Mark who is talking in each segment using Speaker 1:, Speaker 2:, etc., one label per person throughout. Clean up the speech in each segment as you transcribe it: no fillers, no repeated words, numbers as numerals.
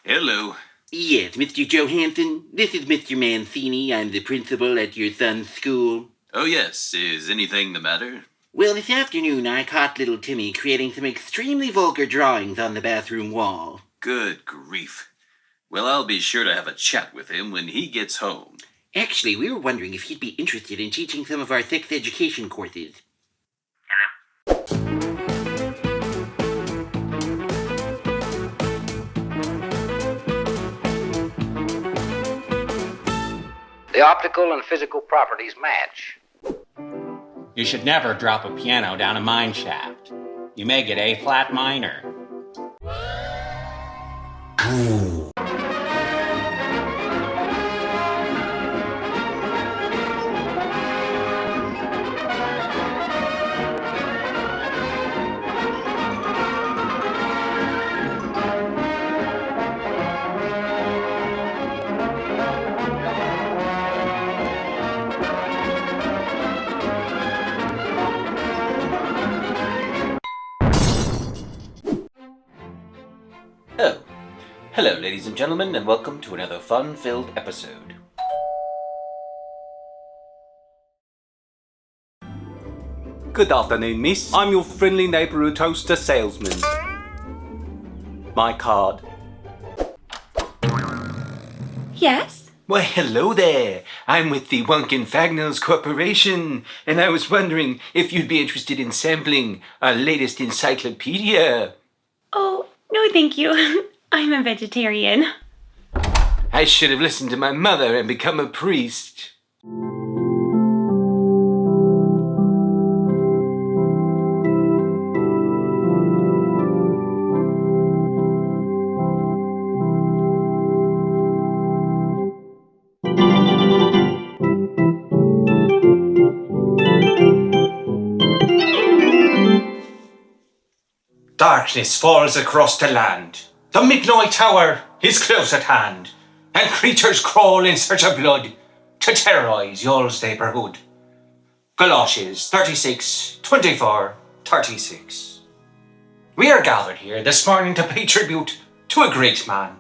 Speaker 1: Hello.
Speaker 2: Yes, Mr. Johansson, this is Mr. Mancini. I'm the principal at your son's school.
Speaker 1: Oh, yes. Is anything the matter?
Speaker 2: Well, this afternoon I caught little Timmy creating some extremely vulgar drawings on the bathroom wall.
Speaker 1: Good grief. Well, I'll be sure to have a chat with him when he gets home.
Speaker 2: Actually, we were wondering if he'd be interested in teaching some of our sex education courses.
Speaker 3: The optical and physical properties match.
Speaker 4: You should never drop a piano down a mine shaft. You may get A-flat minor.
Speaker 5: Oh, hello ladies and gentlemen, and welcome to another fun-filled episode.
Speaker 6: Good afternoon, miss. I'm your friendly neighbourhood toaster salesman. My card.
Speaker 7: Yes?
Speaker 6: Well, hello there. I'm with the Wunkin Fagnalls Corporation, and I was wondering if you'd be interested in sampling our latest encyclopedia.
Speaker 7: Oh, no thank you. I'm a vegetarian.
Speaker 6: I should have listened to my mother and become a priest. Darkness falls across the land. The midnight hour is close at hand, and creatures crawl in search of blood to terrorise y'all's neighbourhood. Galoshes 36, 24, 36. We are gathered here this morning to pay tribute to a great man.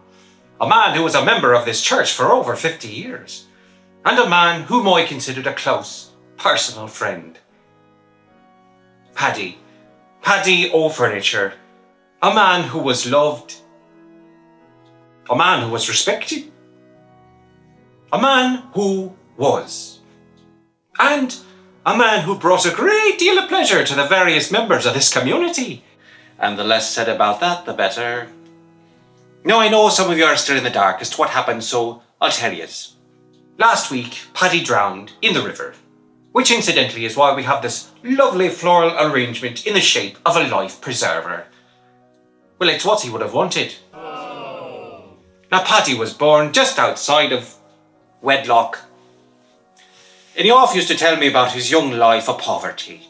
Speaker 6: A man who was a member of this church for over 50 years, and a man whom I considered a close, personal friend. Paddy O'Furniture. A man who was loved. A man who was respected. A man who was. And a man who brought a great deal of pleasure to the various members of this community. And the less said about that, the better. Now, I know some of you are still in the dark as to what happened, so I'll tell yous. Last week, Paddy drowned in the river, which incidentally is why we have this lovely floral arrangement in the shape of a life preserver. Well, it's what he would have wanted. Now, Paddy was born just outside of wedlock, and he often used to tell me about his young life of poverty.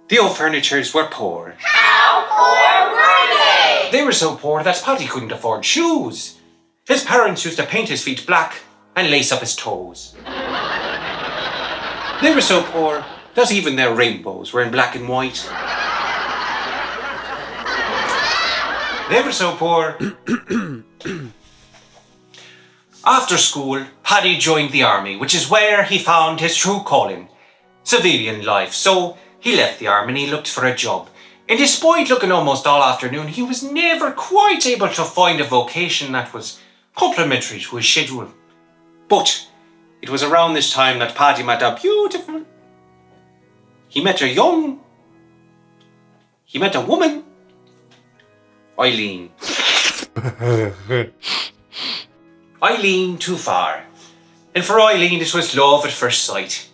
Speaker 6: The O'Furnitures were poor.
Speaker 7: How poor were they?
Speaker 6: They were so poor that Paddy couldn't afford shoes. His parents used to paint his feet black and lace up his toes. They were so poor that even their rainbows were in black and white. They were so poor. After school, Paddy joined the army, which is where he found his true calling, civilian life. So he left the army and he looked for a job. And despite looking almost all afternoon, he was never quite able to find a vocation that was complementary to his schedule. But it was around this time that Paddy met a woman, Eileen. Eileen too far. And for Eileen it was love at first sight.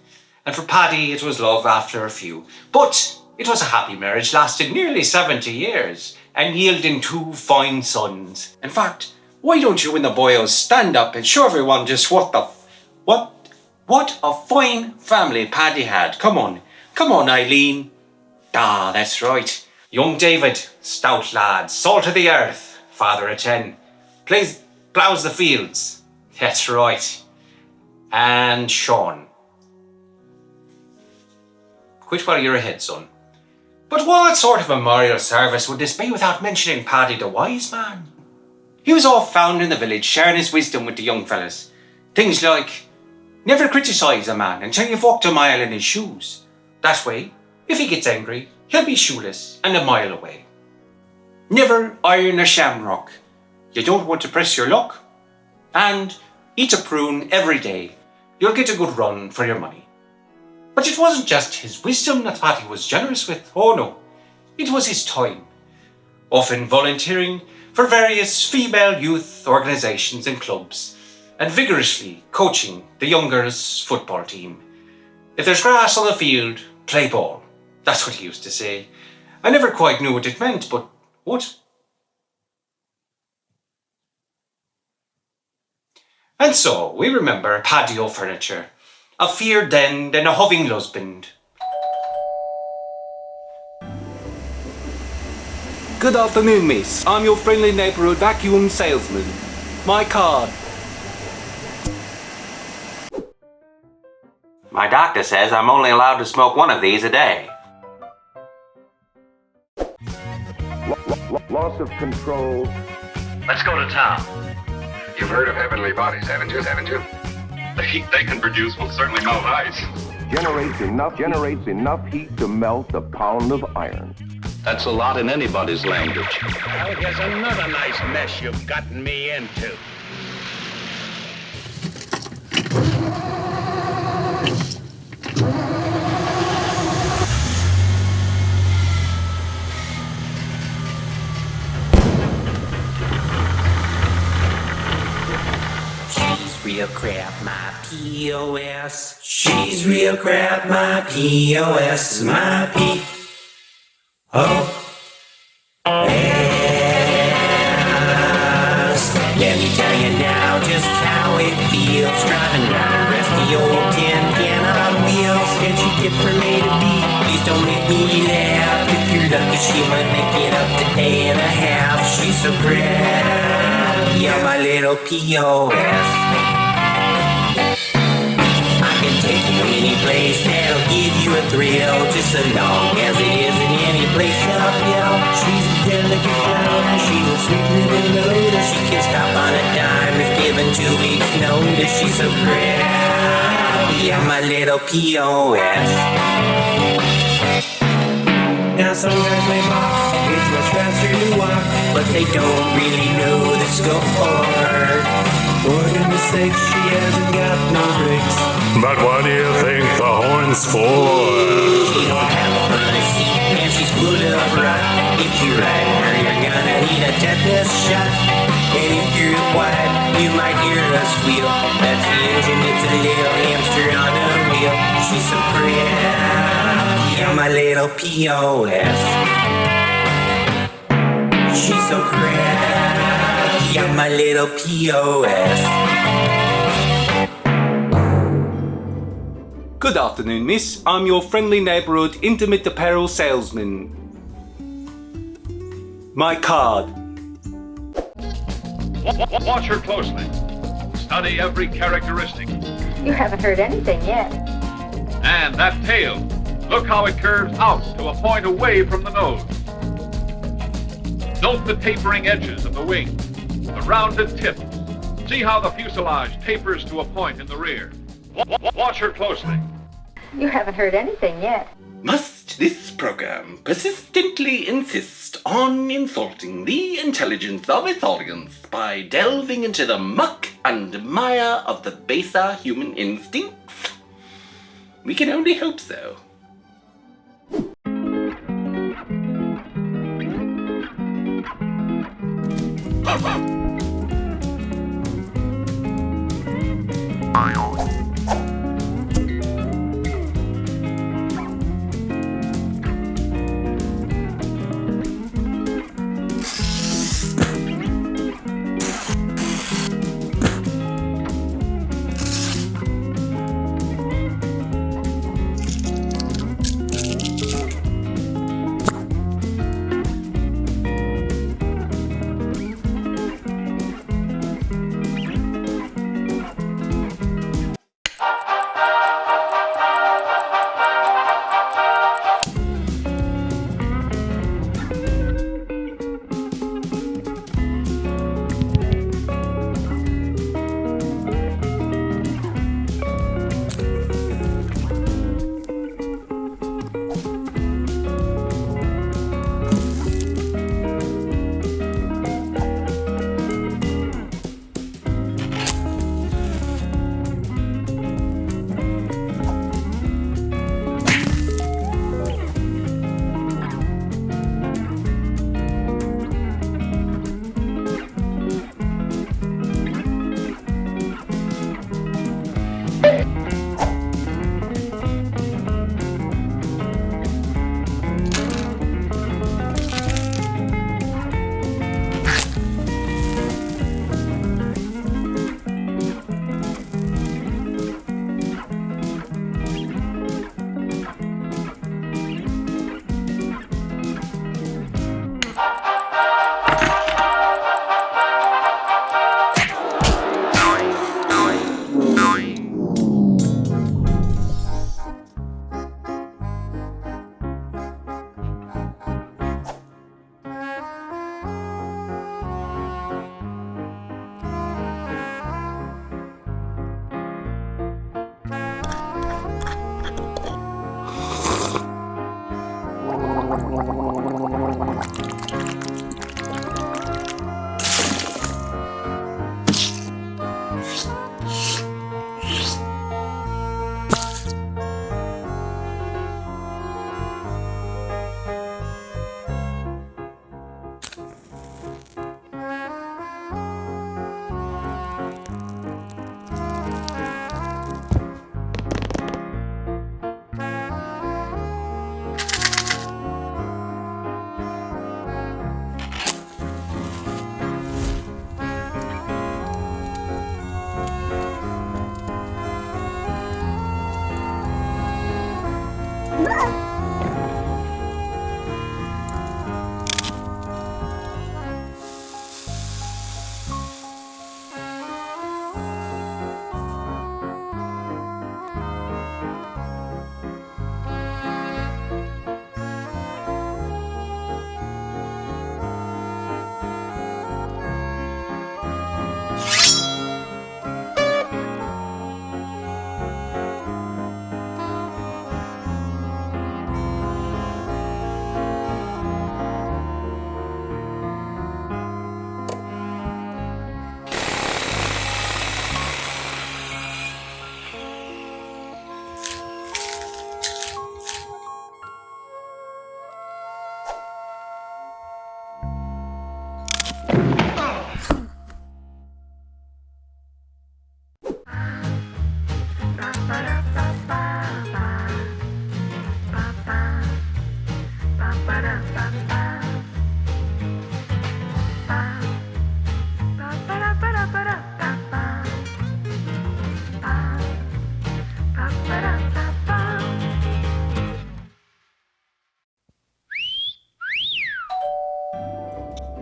Speaker 6: And for Paddy it was love after a few. But it was a happy marriage, lasted nearly 70 years, and yielding 2 fine sons. In fact, why don't you and the boyos stand up and show everyone just what a fine family Paddy had. Come on, Eileen. Ah, that's right. Young David, stout lad, salt of the earth, father of 10, ploughs the fields. That's right. And Sean. Quit while you're ahead, son. But what sort of memorial service would this be without mentioning Paddy the wise man? He was off found in the village, sharing his wisdom with the young fellas. Things like, never criticise a man until you've walked a mile in his shoes. That way, if he gets angry, he'll be shoeless and a mile away. Never iron a shamrock. You don't want to press your luck. And eat a prune every day. You'll get a good run for your money. But it wasn't just his wisdom that Paddy was generous with. Oh no, it was his time. Often volunteering for various female youth organisations and clubs, and vigorously coaching the young girls' football team. If there's grass on the field, play ball. That's what he used to say. I never quite knew what it meant, but what? And so we remember Paddy O'Furniture, a feared then a hoving husband.
Speaker 8: Good afternoon, miss. I'm your friendly neighbourhood vacuum salesman. My card.
Speaker 5: My doctor says I'm only allowed to smoke one of these a day.
Speaker 9: Loss of control.
Speaker 3: Let's go to town. You've heard of heavenly bodies, haven't you?
Speaker 10: The heat they can produce will certainly melt ice.
Speaker 9: Generates enough heat to melt a pound of iron.
Speaker 10: That's a lot in anybody's language.
Speaker 11: Well, here's another nice mess you've gotten me into.
Speaker 2: She's real crap, my POS. She's real crap, my POS. My POS. Let me tell you now just how it feels driving down a rusty old tin can on wheels. Can't you get from A to B? Please don't make me laugh. If you're lucky, she might make it up to A.5. She's so crap, yeah, my little POS. I can take you any place that'll give you a thrill, just so long as it isn't any place uphill. She's a delicate flower, she's a sweet little lotus. She can stop on a dime if given 2 weeks notice. She's so crap, yeah, my little POS. Now some guys may mock, it's much faster to walk, but they don't really know the score. For goodness sake, she hasn't got no brakes.
Speaker 12: But what do you think the horn's for?
Speaker 2: She don't have a front seat, and she's glued up right. If you're riding her, you're gonna need a tetanus shot. And if you're quiet, you might hear a squeal. That's the engine, it's a little hamster on a wheel. She's so crap, yeah, my little POS. She's so crap, yeah, my little POS.
Speaker 8: Good afternoon, miss. I'm your friendly neighbourhood intimate apparel salesman. My card.
Speaker 10: Watch her closely. Study every characteristic.
Speaker 13: You haven't heard anything yet.
Speaker 10: And that tail. Look how it curves out to a point away from the nose. Note the tapering edges of the wing, the rounded tips. See how the fuselage tapers to a point in the rear. Watch her closely.
Speaker 13: You haven't heard anything yet.
Speaker 14: Must this program persistently insist on insulting the intelligence of its audience by delving into the muck and mire of the baser human instincts? We can only hope so.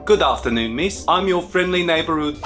Speaker 8: Good afternoon, miss. I'm your friendly neighborhood.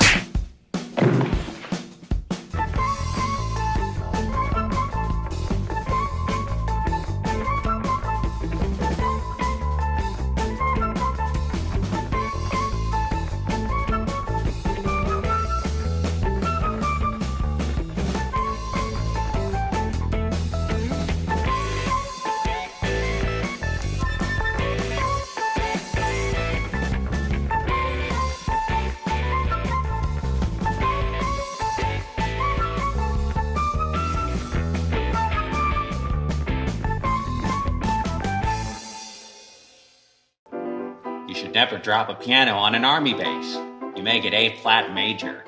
Speaker 4: You should never drop a piano on an army base. You may get A flat major.